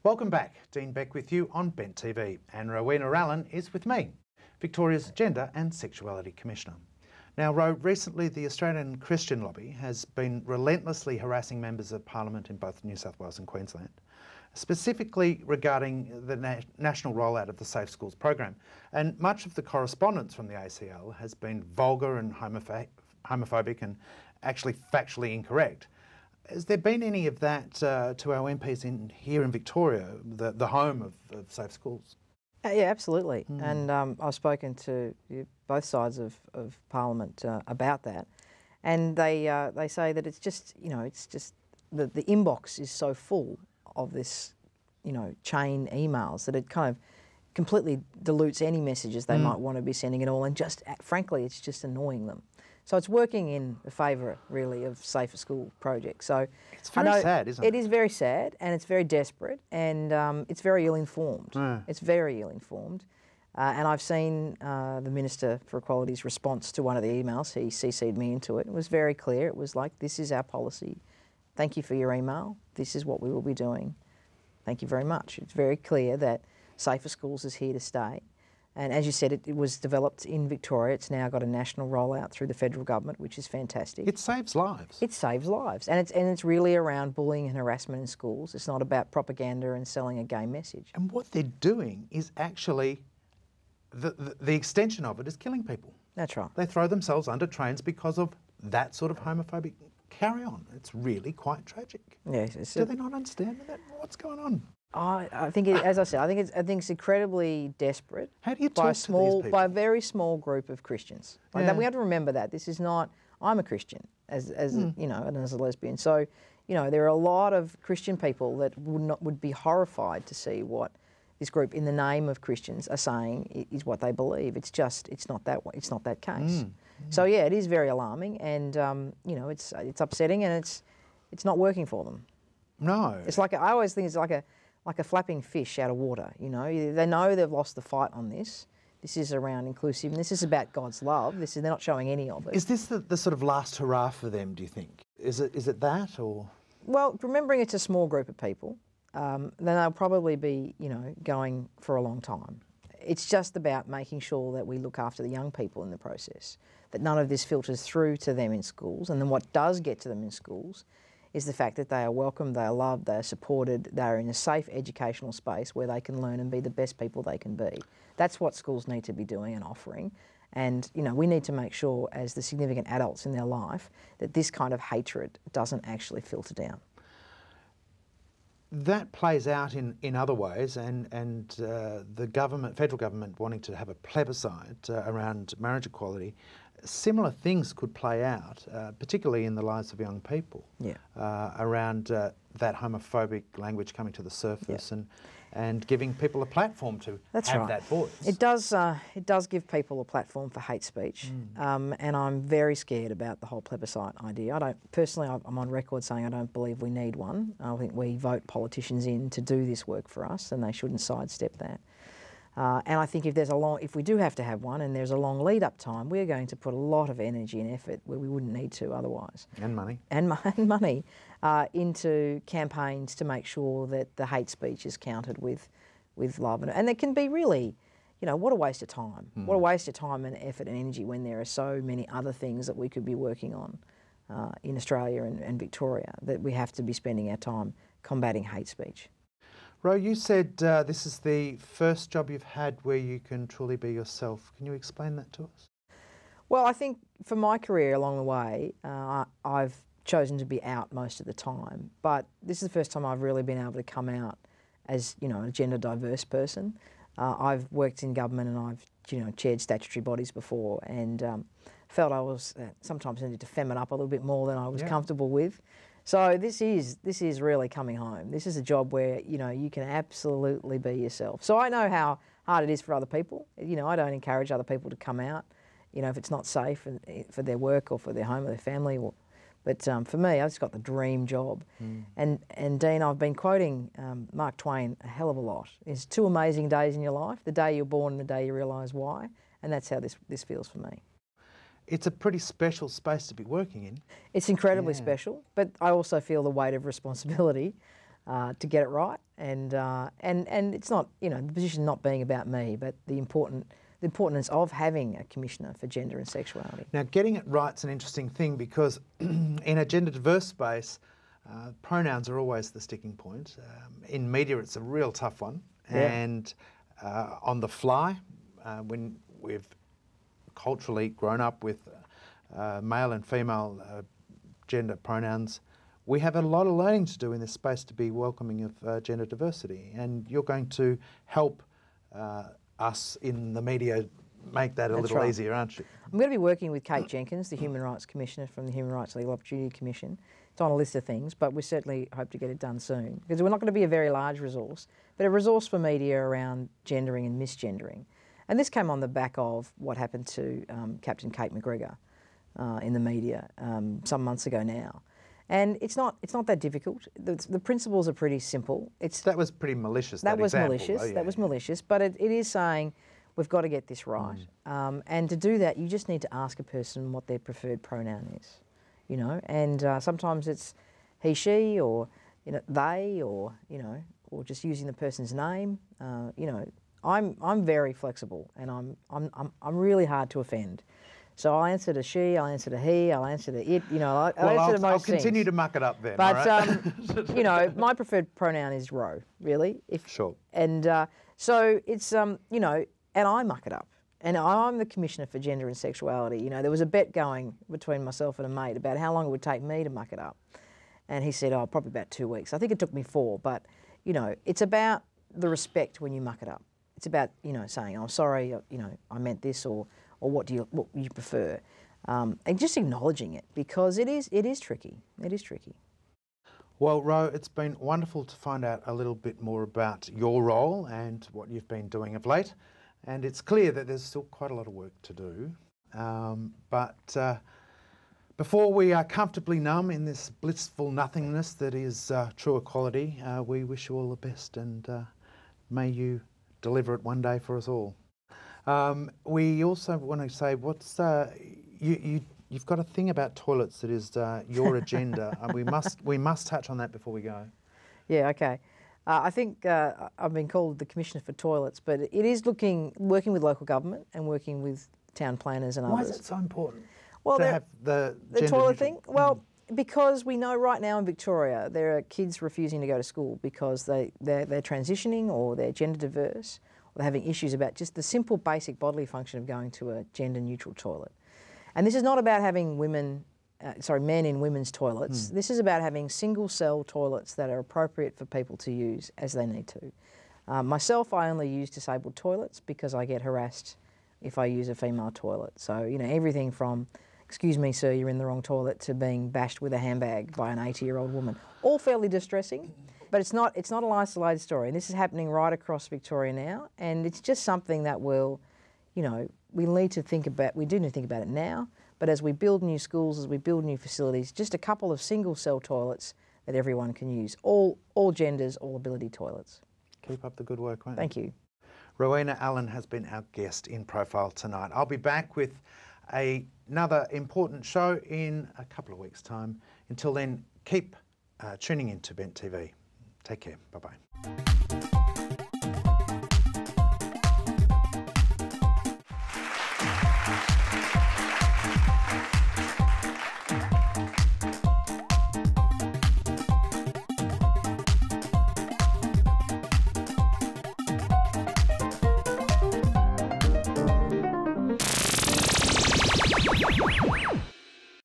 Welcome back. Dean Beck with you on Bent TV, and Rowena is with me, Victoria's Gender and Sexuality Commissioner. Now, Ro, recently the Australian Christian lobby has been relentlessly harassing members of Parliament in both New South Wales and Queensland, specifically regarding the national rollout of the Safe Schools program. And much of the correspondence from the ACL has been vulgar and homophobic and actually factually incorrect. Has there been any of that to our MPs here in Victoria, the home of Safe Schools? Yeah, absolutely. And I've spoken to both sides of Parliament about that, and they say that it's just the inbox is so full of this chain emails that it kind of completely dilutes any messages they might want to be sending at all, and just frankly it's just annoying them. So it's working in favour, really, of safer school projects. So it's very sad, isn't it? It is very sad, and it's very desperate, and it's very ill-informed. It's very ill-informed. And I've seen the Minister for Equality's response to one of the emails. He CC'd me into it. It was very clear. It was like, this is our policy. Thank you for your email. This is what we will be doing. Thank you very much. It's very clear that safer schools is here to stay. And as you said, it was developed in Victoria. It's now got a national rollout through the federal government, which is fantastic. It saves lives. It saves lives. And it's really around bullying and harassment in schools. It's not about propaganda and selling a gay message. And what they're doing is actually, the extension of it is killing people. That's right. They throw themselves under trains because of that sort of homophobic carry on. It's really quite tragic. Yes. Do they not understand that? What's going on? I think, as I said, I think it's incredibly desperate. How do you talk to these people? By a very small group of Christians. Like that, we have to remember that this is not. I'm a Christian, as and as a lesbian. So, there are a lot of Christian people that would be horrified to see what this group, in the name of Christians, are saying is what they believe. It's not that way. It's not that case. So yeah, it is very alarming, and it's upsetting, and it's not working for them. No. It's like, I always think it's like a flapping fish out of water, They know they've lost the fight on this. This is around inclusiveness. This is about God's love. They're not showing any of it. Is this the sort of last hurrah for them, do you think? Is it that, or? Well, remembering it's a small group of people, then they'll probably be, going for a long time. It's just about making sure that we look after the young people in the process, that none of this filters through to them in schools, and then what does get to them in schools is the fact that they are welcomed, they are loved, they are supported, they are in a safe educational space where they can learn and be the best people they can be. That's what schools need to be doing and offering. And, we need to make sure, as the significant adults in their life, that this kind of hatred doesn't actually filter down. That plays out in other ways, and the federal government wanting to have a plebiscite around marriage equality. Similar things could play out, particularly in the lives of young people, around that homophobic language coming to the surface and giving people a platform to have that voice. It does give people a platform for hate speech, and I'm very scared about the whole plebiscite idea. I'm on record saying I don't believe we need one. I think we vote politicians in to do this work for us, and they shouldn't sidestep that. And I think if we do have to have one, and there's a long lead-up time, we're going to put a lot of energy and effort where we wouldn't need to otherwise. And money. And money into campaigns to make sure that the hate speech is countered with love. And it can be really, what a waste of time. What a waste of time and effort and energy when there are so many other things that we could be working on in Australia and Victoria, that we have to be spending our time combating hate speech. Ro, you said this is the first job you've had where you can truly be yourself. Can you explain that to us? Well, I think for my career along the way, I've chosen to be out most of the time. But this is the first time I've really been able to come out as, a gender diverse person. I've worked in government, and I've, chaired statutory bodies before, and felt I was sometimes needed to femme it up a little bit more than I was comfortable with. So this is really coming home. This is a job where, you can absolutely be yourself. So I know how hard it is for other people. I don't encourage other people to come out, if it's not safe for their work or for their home or their family. But for me, I've just got the dream job. And Dean, I've been quoting Mark Twain a hell of a lot. There's 2 amazing days in your life, the day you're born and the day you realise why. And that's how this feels for me. It's a pretty special space to be working in. It's incredibly special, but I also feel the weight of responsibility to get it right. And it's not, you know, the position not being about me, but the importance of having a commissioner for gender and sexuality. Now, getting it right's an interesting thing because in a gender diverse space, pronouns are always the sticking point. In media, it's a real tough one. Yeah. And on the fly, when we've culturally grown up with male and female gender pronouns, we have a lot of learning to do in this space to be welcoming of gender diversity. And you're going to help us in the media make that a That's little right. easier, aren't you? I'm going to be working with Kate Jenkins, the Human Rights Commissioner from the Human Rights Legal Opportunity Commission. It's on a list of things, but we certainly hope to get it done soon, because we're not going to be a very large resource, but a resource for media around gendering and misgendering. And this came on the back of what happened to Captain Kate McGregor in the media some months ago now. And it's not that difficult. The principles are pretty simple. That was pretty malicious. That was example, malicious. though, yeah. That was malicious. But it is saying we've got to get this right. And to do that, you just need to ask a person what their preferred pronoun is. You know, and sometimes it's he, she, or you know, they, or you know, or just using the person's name. You know, I'm very flexible, and I'm really hard to offend. So I'll answer to she, I'll answer to he, I'll answer to it. You know, I'll answer to most I'll continue things. to muck it up then. But all right? you know, my preferred pronoun is Row. Really, Sure. And so it's you know, and I muck it up. And I'm the Commissioner for Gender and Sexuality. You know, there was a bet going between myself and a mate about how long it would take me to muck it up. And he said, oh, probably about 2 weeks. I think it took me 4, but, you know, it's about the respect when you muck it up. It's about, you know, saying, oh, sorry, you know, I meant this, or what you prefer. And just acknowledging it, because it is tricky. It is tricky. Well, Ro, it's been wonderful to find out a little bit more about your role and what you've been doing of late. And it's clear that there's still quite a lot of work to do. But before we are comfortably numb in this blissful nothingness that is true equality, we wish you all the best, and may you deliver it one day for us all. We also want to say, you've got a thing about toilets that is your agenda, and we must touch on that before we go. Yeah, okay. I think I've been called the Commissioner for Toilets, but it is working with local government and working with town planners and others. Why is it so important well, to have the toilet thing? Well, because we know right now in Victoria there are kids refusing to go to school because they're transitioning, or they're gender diverse, or they're having issues about just the simple basic bodily function of going to a gender neutral toilet. And this is not about having men in women's toilets. This is about having single cell toilets that are appropriate for people to use as they need to. Myself, I only use disabled toilets because I get harassed if I use a female toilet. So, you know, everything from, excuse me, sir, you're in the wrong toilet, to being bashed with a handbag by an 80-year-old woman. All fairly distressing, but it's not an isolated story. And this is happening right across Victoria now, and it's just something that will, you know, we need to think about. We do need to think about it now. But as we build new schools, as we build new facilities, just a couple of single cell toilets that everyone can use. All genders, all ability toilets. Keep up the good work, won't you? Thank you. Rowena Allen has been our guest in Profile tonight. I'll be back with another important show in a couple of weeks' time. Until then, keep tuning in to Bent TV. Take care. Bye-bye.